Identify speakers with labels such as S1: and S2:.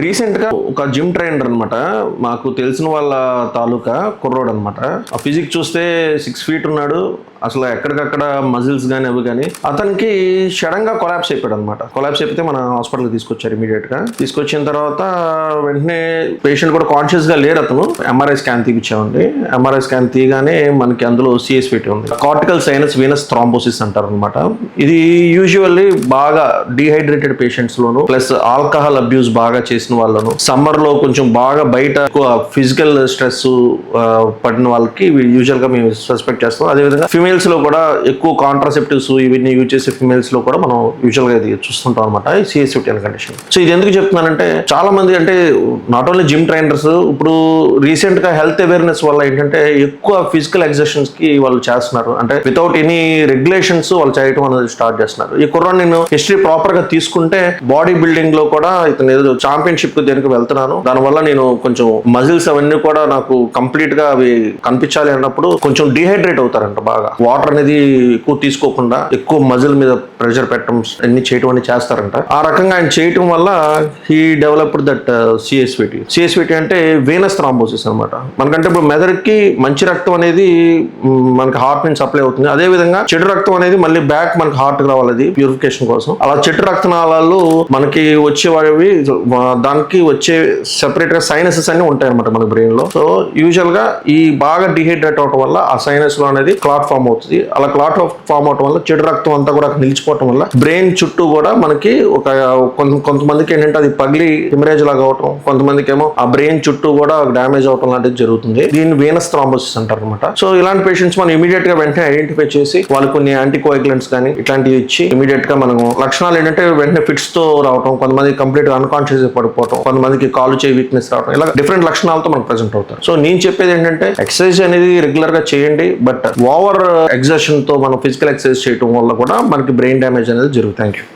S1: Recent గా ఒక gym trainer అనమాట, మాకు తెలిసిన వాళ్ళ తాలూకా కుర్రోడు అనమాట. ఆ ఫిజిక్ చూస్తే 6 feet ఉన్నాడు. అసలు ఎక్కడికక్కడ మజిల్స్ కానీ అవి కానీ. అతనికి సడన్ గా కొలాప్స్ అయిపోయాడు అనమాట. కొలాప్స్ అయిపోతే మన హాస్పిటల్ తీసుకొచ్చారు ఇమీడియట్ గా. తీసుకొచ్చిన తర్వాత వెంటనే పేషెంట్ కూడా కాన్షియస్ గా లేరు. అతను ఎంఆర్ఐ స్కాన్ తీపిచ్చామండి. ఎంఆర్ఐ స్కాన్ తీయగానే మనకి అందులో సిఎస్విటి ఉంది, కార్టికల్ సైనస్ వీనస్ థ్రాంబోసిస్ అంటారు అనమాట. ఇది యూజువల్లీ బాగా డిహైడ్రేటెడ్ పేషెంట్స్ లోను, ప్లస్ ఆల్కహాల్ అబ్యూస్ బాగా చేసిన వాళ్ళను, సమ్మర్ లో కొంచెం బాగా బయట ఫిజికల్ స్ట్రెస్ పడిన వాళ్ళకి యూజువల్ గా మేము సస్పెక్ట్ చేస్తాం. అదేవిధంగా ఫిమేల్స్ లో కూడా ఎక్కువ కాంట్రాసెప్టివ్స్ ఇవన్నీ యూజ్ చేసే ఫిమేల్స్ లో కూడా మనం యూజువల్ గా ఇది చూస్తుంటాం అనమాట, సిఎస్విటి అనే కండిషన్. సో ఇది ఎందుకు చెప్తున్నానంటే, చాలా మంది అంటే నాట్ ఓన్లీ జిమ్ ట్రైనర్స్ ఇప్పుడు రీసెంట్ గా హెల్త్ అవేర్నెస్ వల్ల ఏంటంటే ఎక్కువ ఫిజికల్ ఎగ్జర్షన్స్ కి వాళ్ళు చేస్తున్నారు. అంటే వితౌట్ ఎనీ రెగ్యులేషన్స్ వాళ్ళు చేయడం అనేది స్టార్ట్ చేస్తున్నారు. ఈ కుర్రాడు నేను హిస్టరీ ప్రాపర్ గా తీసుకుంటే బాడీ బిల్డింగ్ లో కూడా ఇతను ఏదో ఛాంపియన్షిప్ దేనికి వెళ్తున్నాను, దానివల్ల నేను కొంచెం మజిల్స్ అవన్నీ కూడా నాకు కంప్లీట్ గా అవి కనిపించాలి అన్నప్పుడు కొంచెం డిహైడ్రేట్ అవుతారంట. బాగా వాటర్ అనేది ఎక్కువ తీసుకోకుండా ఎక్కువ మజిల్ మీద ప్రెషర్ పెట్టడం అన్ని చేయడం అనేది చేస్తారంట. ఆ రకంగా ఆయన చేయటం వల్ల హీ డెవలప్డ్ దట్ సిఎస్విటి. సిఎస్విటి అంటే వీనస్ థ్రాంబోసిస్ అనమాట. మనకంటే ఇప్పుడు మెదడుకి మంచి రక్తం అనేది మనకి హార్ట్ నుంచి సప్లై అవుతుంది. అదే విధంగా చెడు రక్తం అనేది మళ్ళీ బ్యాక్ మనకి హార్ట్ రావాలి, అది ప్యూరిఫికేషన్ కోసం. అలా చెడు రక్తనాళాలు మనకి వచ్చేవాడివి దానికి వచ్చే సెపరేట్ గా సైనసెస్ అన్ని ఉంటాయి అనమాట మన బ్రెయిన్ లో. సో యూజువల్ గా ఈ బాగా డిహైడ్రేట్ అవడం వల్ల ఆ సైనస్ లో అనేది క్లాట్ ఫామ్ అవుతుంది. అలా క్లాట్ ఫామ్ అవడం వల్ల చెడు రక్తం అంతా కూడా నిలిచిపోవటం వల్ల బ్రెయిన్ చుట్టూ కూడా మనకి ఒక కొంతమందికి ఏంటంటే అది పగిలి హిమరేజ్ లాగా అవటం, కొంతమందికి ఏమో ఆ బ్రెయిన్ చుట్టూ కూడా డ్యామేజ్ అవటం లాంటిది జరుగుతుంది. దీన్ని వీనస్ థ్రాంబోసిస్ అంటారు అనమాట. సో ఇలాంటి పేషెంట్స్ మనం ఇమీడియట్ గా వెంటనే ఐడెంటిఫై చేసి వాళ్ళకి కొన్ని యాంటీకోయాగులెంట్స్ కానీ ఇట్లాంటివి ఇచ్చి ఇమీడియట్ గా మనం లక్షణాలు ఏంటంటే వెంటనే ఫిట్స్ తో రావటం, కొంతమంది కంప్లీట్ గా అన్కాన్షియస్ పడిపోవటం, కొంతమందికి కాలు చేయి వీక్నెస్ రావడం, ఇలా డిఫరెంట్ లక్షణాలతో మనకు ప్రెజెంట్ అవుతారు. సో నేను చెప్పేది ఏంటంటే ఎక్సర్సైజ్ అనేది రెగ్యులర్ గా చేయండి, బట్ ఓవర్ ఎగ్జర్షన్ తో మనం ఫిజికల్ ఎక్సర్సైజ్ చేయడం వల్ల కూడా మనకి బ్రెయిన్ డ్యామేజ్ అనేది జరుగుతుంది. Thank you.